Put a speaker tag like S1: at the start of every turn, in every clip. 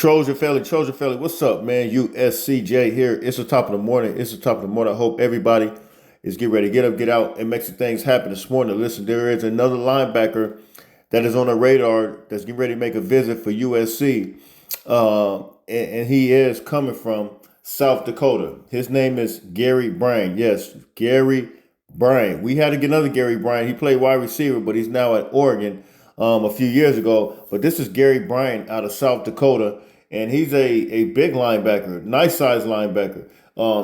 S1: Trojan Felly, what's up, man? USCJ here. It's the top of the morning. It's the top of the morning. I hope everybody is getting ready to get up, get out, and make some things happen this morning. Listen, there is another linebacker that is on the radar that's getting ready to make a visit for USC, and he is coming from South Dakota. His name is Gary Bryant. Yes, Gary Bryant. We had to get another Gary Bryant. He played wide receiver, but he's now at Oregon a few years ago. But this is Gary Bryant out of South Dakota, and he's a big linebacker, nice sized linebacker,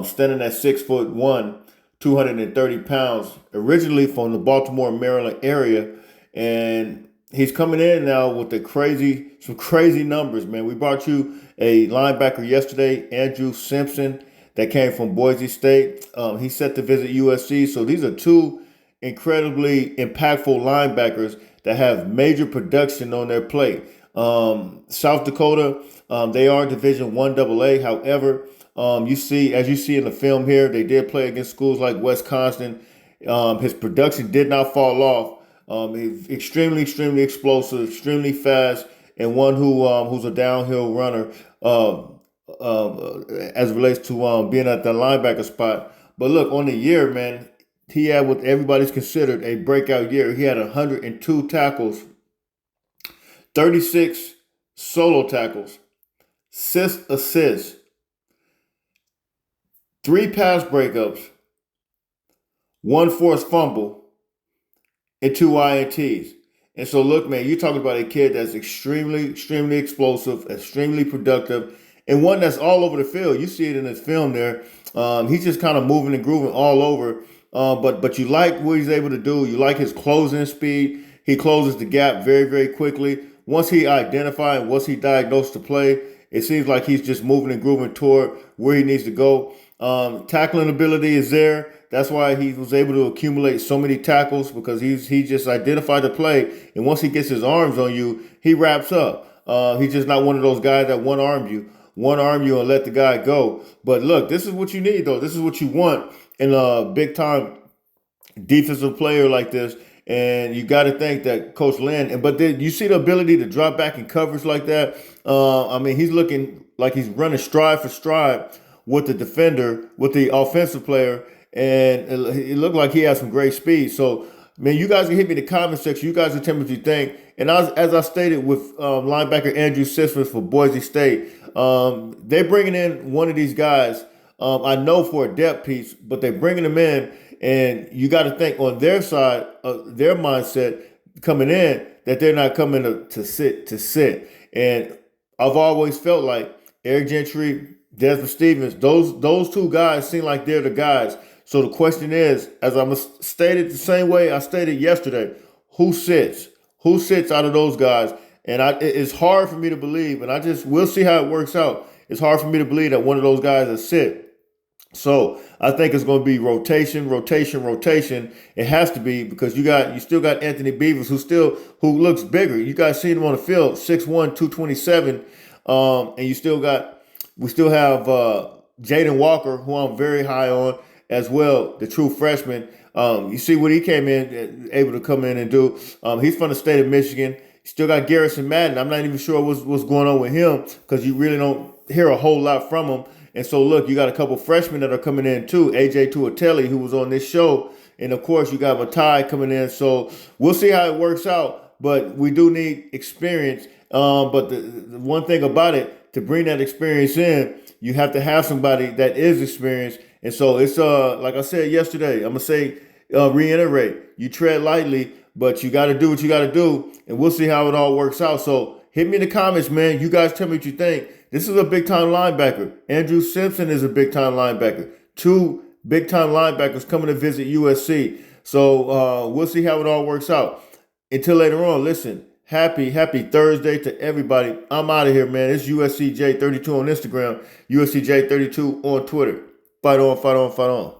S1: standing at 6'1", 230 pounds, originally from the Baltimore, Maryland area, and he's coming in now with some crazy numbers, man. We brought you a linebacker yesterday, Andrew Simpson, that came from Boise State. He's set to visit USC. So these are two incredibly impactful linebackers that have major production on their plate. South Dakota, they are Division I AA. However, as you see in the film here, they did play against schools like Wisconsin. His production did not fall off. He's extremely explosive, extremely fast, and one who's a downhill runner as it relates to being at the linebacker spot. But look, on the year, man, he had what everybody's considered a breakout year. He had 102 tackles, 36 solo tackles, 6 assists, 3 pass breakups, 1 forced fumble, and 2 INTs. And so, look, man, you're talking about a kid that's extremely explosive, extremely productive, and one that's all over the field. You see it in his film there. He's just kind of moving and grooving all over. But you like what he's able to do. You like his closing speed. He closes the gap very quickly. Once he identified, once he diagnosed the play, it seems like he's just moving and grooving toward where he needs to go. Tackling ability is there. That's why he was able to accumulate so many tackles, because he just identified the play. And once he gets his arms on you, he wraps up. He's just not one of those guys that one arm you and let the guy go. But look, this is what you need, though. This is what you want in a big time defensive player like this. And you got to think that Coach Lynn, but then you see the ability to drop back in coverage like that. He's looking like he's running stride for stride with the defender, with the offensive player, and it looked like he has some great speed. So, man, you guys can hit me in the comment section. You guys can tell me what you think. And as I stated with linebacker Andrew Simpson for Boise State, they're bringing in one of these guys. I know for a depth piece, but they're bringing him in, and you got to think on their side, their mindset coming in, that they're not coming to sit. And I've always felt like Eric Gentry, Desmond Stevens, those two guys seem like they're the guys. So the question is, as I'm stated the same way I stated yesterday, who sits? Who sits out of those guys? And it's hard for me to believe, and we'll see how it works out. It's hard for me to believe that one of those guys is sit. So I think it's going to be rotation. It has to be, because you still got Anthony Beavers who looks bigger. You guys seen him on the field, 6'1", 227, and we still have Jaden Walker, who I'm very high on as well, the true freshman. You see what he came in, able to come in and do. He's from the state of Michigan. Still got Garrison Madden. I'm not even sure what's going on with him, because you really don't hear a whole lot from him. And so, look, you got a couple freshmen that are coming in too. AJ Tuatelli, who was on this show. And, of course, you got Matai coming in. So we'll see how it works out. But we do need experience. But the one thing about it, to bring that experience in, you have to have somebody that is experienced. And so it's like I said yesterday, I'm going to say, reiterate, you tread lightly, but you got to do what you got to do. And we'll see how it all works out. So hit me in the comments, man. You guys tell me what you think. This is a big-time linebacker. Andrew Simpson is a big-time linebacker. 2 big-time linebackers coming to visit USC. So we'll see how it all works out. Until later on, listen, happy Thursday to everybody. I'm out of here, man. It's USCJ32 on Instagram, USCJ32 on Twitter. Fight on.